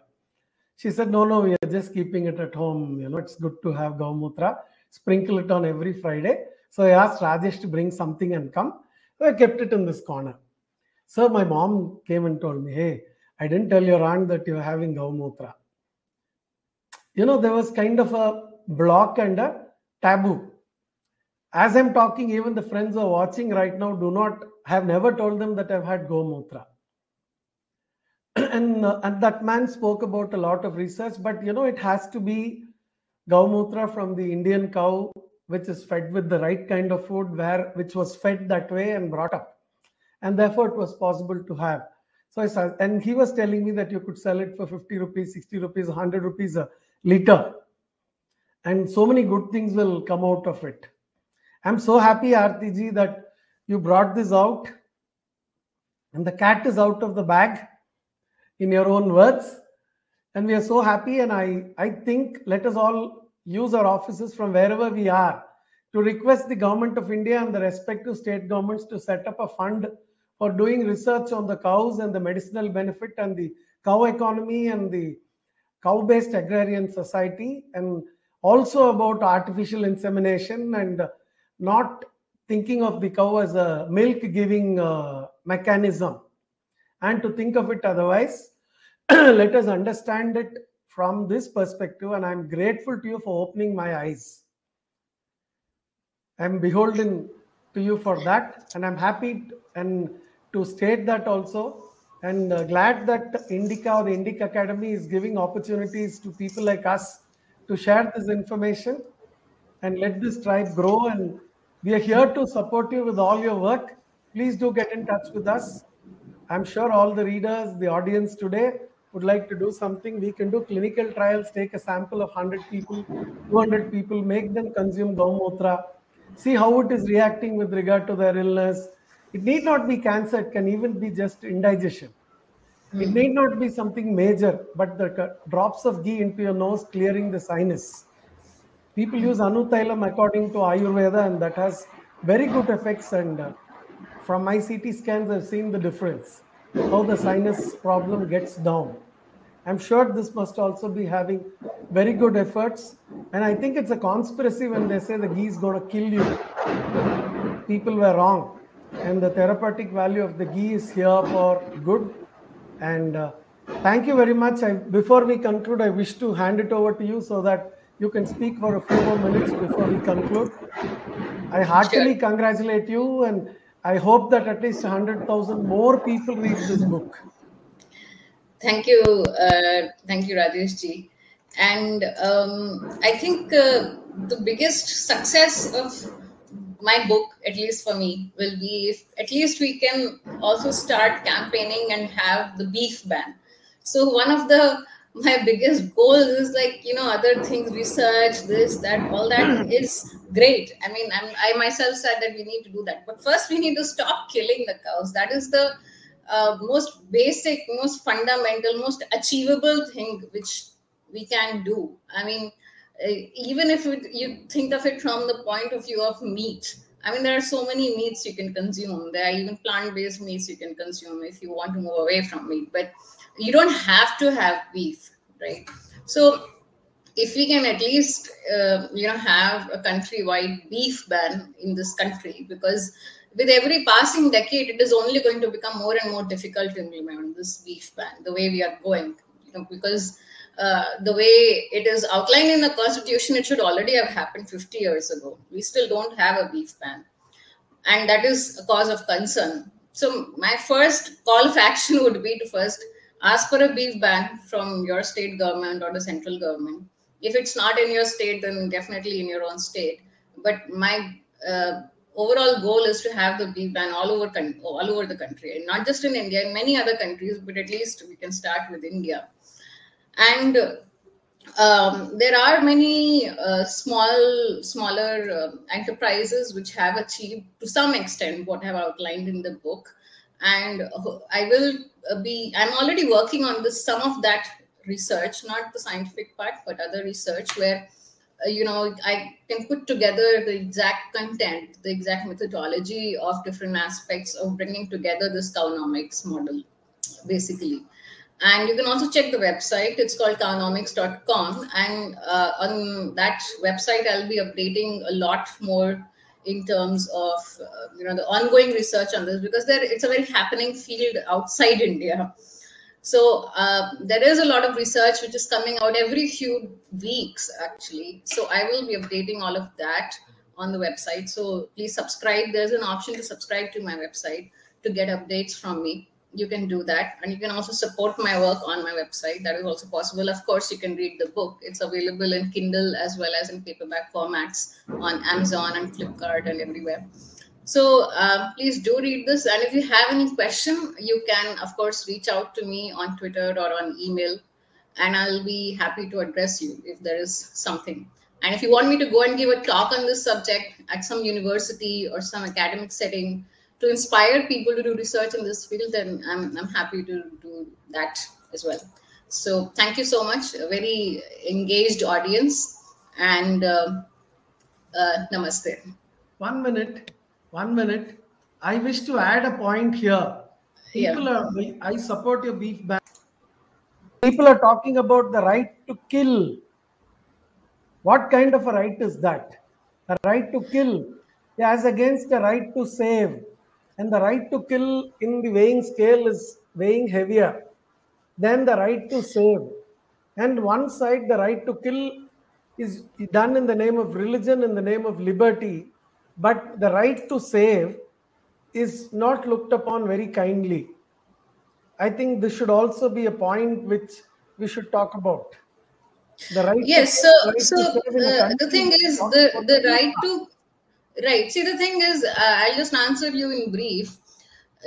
She said, no, we are just keeping it at home. It's good to have Gaumotra. Sprinkle it on every Friday. So I asked Rajesh to bring something and come. So I kept it in this corner. So my mom came and told me, hey, I didn't tell your aunt that you're having Gaumotra. There was kind of a block and a taboo. As I'm talking, even the friends who are watching right now have never told them that I've had Gomutra. And that man spoke about a lot of research, but it has to be Gaumotra from the Indian cow, which is fed with the right kind of food, which was fed that way and brought up. And therefore it was possible to have. So and he was telling me that you could sell it for 50 rupees, 60 rupees, 100 rupees a liter. And so many good things will come out of it. I'm so happy, Aarti ji, that You brought this out, and the cat is out of the bag, in your own words. And we are so happy. And I think let us all use our offices from wherever we are to request the Government of India and the respective state governments to set up a fund for doing research on the cows and the medicinal benefit and the cow economy and the cow-based agrarian society, and also about artificial insemination and not thinking of the cow as a milk-giving mechanism, and to think of it otherwise. Let us understand it from this perspective, and I'm grateful to you for opening my eyes. I'm beholden to you for that, and I'm happy to state that also, and glad that Indica or the Indic Academy is giving opportunities to people like us to share this information and let this tribe grow. And we are here to support you with all your work. Please do get in touch with us. I'm sure all the readers, the audience today would like to do something. We can do clinical trials, take a sample of 100 people, 200 people, make them consume Gaumotra, see how it is reacting with regard to their illness. It need not be cancer, it can even be just indigestion. It need not be something major, but the drops of ghee into your nose clearing the sinus. People use Anutailam according to Ayurveda, and that has very good effects. And from my CT scans, I've seen the difference, how the sinus problem gets down. I'm sure this must also be having very good efforts. And I think it's a conspiracy when they say the ghee is going to kill you. People were wrong. And the therapeutic value of the ghee is here for good. And thank you very much. Before we conclude, I wish to hand it over to you so that you can speak for a few more minutes before we conclude. I heartily congratulate you, and I hope that at least 100,000 more people read this book. Thank you, Rajesh ji. And I think the biggest success of my book, at least for me, will be if at least we can also start campaigning and have the beef ban. So one of my biggest goals is, like, other things, research, this, that, all that is great. I mean, I myself said that we need to do that. But first we need to stop killing the cows. That is the most basic, most fundamental, most achievable thing which we can do. I mean, even if you think of it from the point of view of meat, I mean, there are so many meats you can consume. There are even plant-based meats you can consume if you want to move away from meat. But you don't have to have beef, right? So if we can at least, have a countrywide beef ban in this country, because with every passing decade, it is only going to become more and more difficult to implement this beef ban the way we are going, because the way it is outlined in the Constitution, it should already have happened 50 years ago. We still don't have a beef ban, and that is a cause of concern. So my first call of action would be to first ask for a beef ban from your state government or the central government. If it's not in your state, then definitely in your own state. But my overall goal is to have the beef ban all over the country, and not just in India, in many other countries, but at least we can start with India. And there are many smaller enterprises which have achieved to some extent what I have outlined in the book. And I'm already working on some of that research, not the scientific part, but other research where, I can put together the exact content, the exact methodology of different aspects of bringing together this cownomics model, basically. And you can also check the website. It's called cownomics.com. And on that website, I'll be updating a lot more in terms of, the ongoing research on this, because it's a very happening field outside India. So there is a lot of research which is coming out every few weeks, actually. So I will be updating all of that on the website. So please subscribe. There's an option to subscribe to my website to get updates from me. You can do that. And you can also support my work on my website. That is also possible. Of course, you can read the book. It's available in Kindle as well as in paperback formats on Amazon and Flipkart and everywhere. So please do read this. And if you have any question, you can, of course, reach out to me on Twitter or on email, and I'll be happy to address you if there is something. And if you want me to go and give a talk on this subject at some university or some academic setting, to inspire people to do research in this field, then I'm happy to do that as well. So thank you so much. A very engaged audience, and namaste. 1 minute, 1 minute. I wish to add a point here. Yeah. I support your beef ban. People are talking about the right to kill. What kind of a right is that? The right to kill as against the right to save. And the right to kill in the weighing scale is weighing heavier than the right to save. And one side, the right to kill is done in the name of religion, in the name of liberty. But the right to save is not looked upon very kindly. I think this should also be a point which we should talk about. The right to Yes. kill, right to save in a The country. thing is, the right to, right. See, the thing is, I'll just answer you in brief.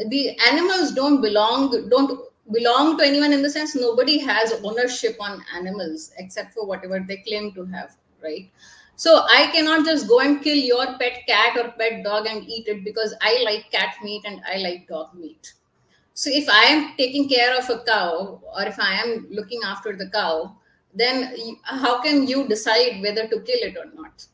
The animals don't belong to anyone, in the sense nobody has ownership on animals except for whatever they claim to have, right? So I cannot just go and kill your pet cat or pet dog and eat it because I like cat meat and I like dog meat. So if I am taking care of a cow, or if I am looking after the cow, then how can you decide whether to kill it or not,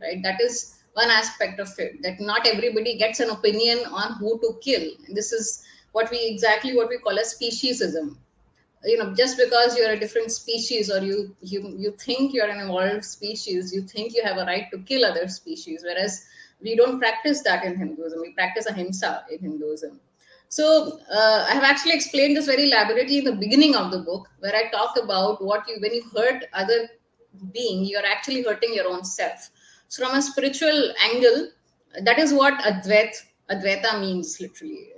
right? That is one aspect of it, that not everybody gets an opinion on who to kill. This is what we call as speciesism. Just because you're a different species, or you think you're an evolved species, you think you have a right to kill other species, whereas we don't practice that in Hinduism. We practice ahimsa in Hinduism. So I have actually explained this very elaborately in the beginning of the book, where I talk about when you hurt other being, you're actually hurting your own self. So from a spiritual angle, that is what Advaita means literally.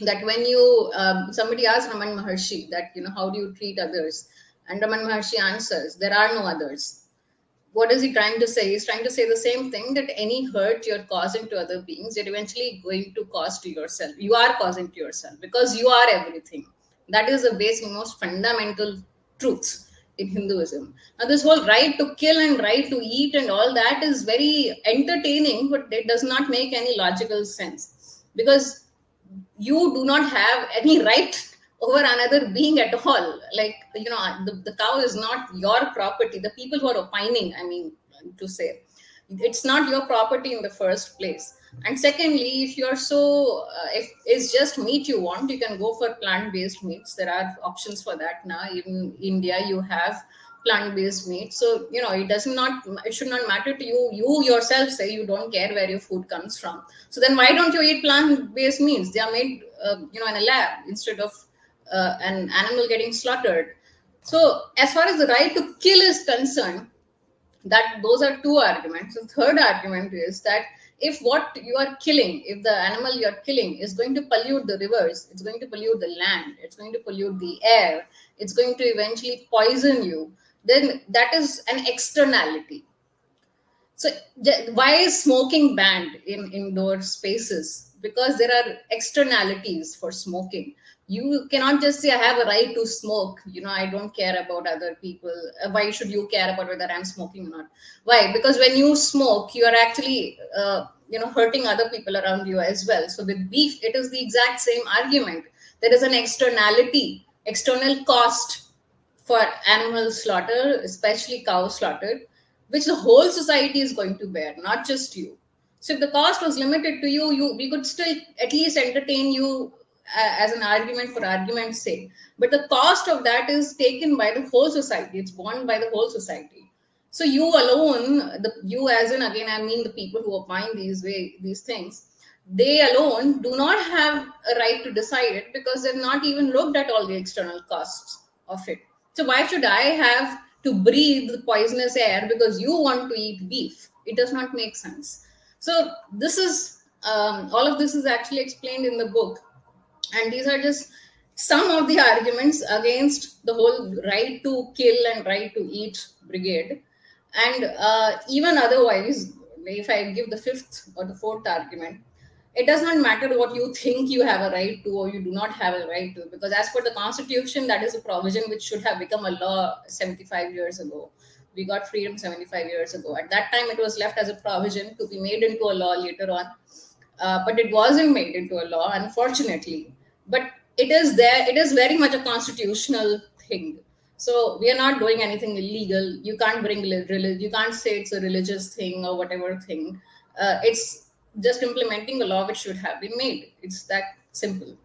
That when you somebody asked Raman Maharshi that how do you treat others, and Raman Maharshi answers, there are no others. What is he trying to say? He's trying to say the same thing, that any hurt you're causing to other beings, you're eventually going to cause to yourself. You are causing to yourself because you are everything. That is the basic, most fundamental truth in Hinduism. Now, this whole right to kill and right to eat and all that is very entertaining, but it does not make any logical sense, because you do not have any right over another being at all. Like, the cow is not your property. The people who are opining, to say, it's not your property in the first place. And secondly, if you're if it's just meat you want, you can go for plant-based meats. There are options for that now. Even in India, you have plant-based meat. So, it should not matter to you. You yourself say you don't care where your food comes from. So then why don't you eat plant-based meats? They are made, in a lab instead of an animal getting slaughtered. So as far as the right to kill is concerned, those are two arguments. The third argument is that if what you are killing, if the animal you are killing is going to pollute the rivers, it's going to pollute the land, it's going to pollute the air, it's going to eventually poison you, then that is an externality. So why is smoking banned in indoor spaces? Because there are externalities for smoking. You cannot just say, I have a right to smoke. I don't care about other people. Why should you care about whether I'm smoking or not? Why? Because when you smoke, you are actually, hurting other people around you as well. So with beef, it is the exact same argument. There is an externality, external cost for animal slaughter, especially cow slaughter, which the whole society is going to bear, not just you. So if the cost was limited to you, we could still at least entertain you as an argument for argument's sake. But the cost of that is taken by the whole society. It's borne by the whole society. So you alone, you as in, again, I mean the people who opine these things, they alone do not have a right to decide it, because they've not even looked at all the external costs of it. So why should I have to breathe poisonous air because you want to eat beef? It does not make sense. So this is, all of this is actually explained in the book. And these are just some of the arguments against the whole right to kill and right to eat brigade. And even otherwise, if I give the fifth or the fourth argument, it does not matter what you think you have a right to or you do not have a right to, because as per the Constitution, that is a provision which should have become a law 75 years ago. We got freedom 75 years ago. At that time, it was left as a provision to be made into a law later on. but it wasn't made into a law, unfortunately. But it is there. It is very much a constitutional thing. So we are not doing anything illegal. You can't bring you can't say it's a religious thing or whatever thing. It's just implementing a law which should have been made. It's that simple.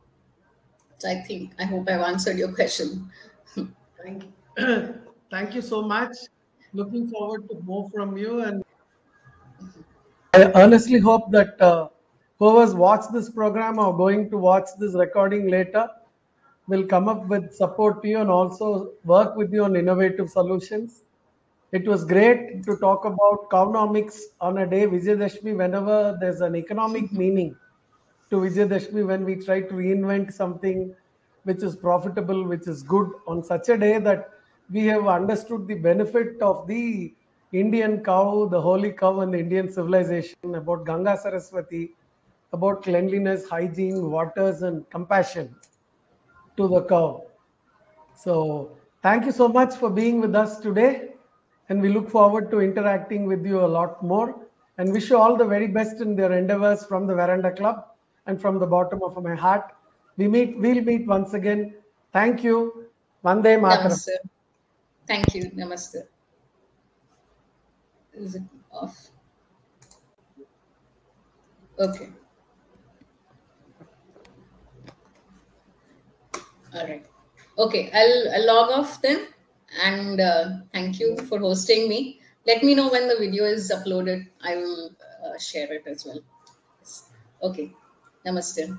So I hope I've answered your question. Thank you. Thank you so much. Looking forward to more from you, and I earnestly hope that whoever's watched this program or going to watch this recording later will come up with support to you and also work with you on innovative solutions. It was great to talk about cownomics on a day, Vijayadashmi, whenever there's an economic meaning to Vijayadashmi, when we try to reinvent something which is profitable, which is good, on such a day that we have understood the benefit of the Indian cow, the holy cow, and the Indian civilization, about Ganga Saraswati, about cleanliness, hygiene, waters, and compassion to the cow. So, thank you so much for being with us today. And we look forward to interacting with you a lot more. And wish you all the very best in their endeavors from the Veranda Club and from the bottom of my heart. We'll meet once again. Thank you. Vande Mataram. Namaste. Thank you. Namaste. Is it off? Okay. All right. Okay, I'll log off then. And thank you for hosting me. Let me know when the video is uploaded. I will share it as well. Okay. Namaste.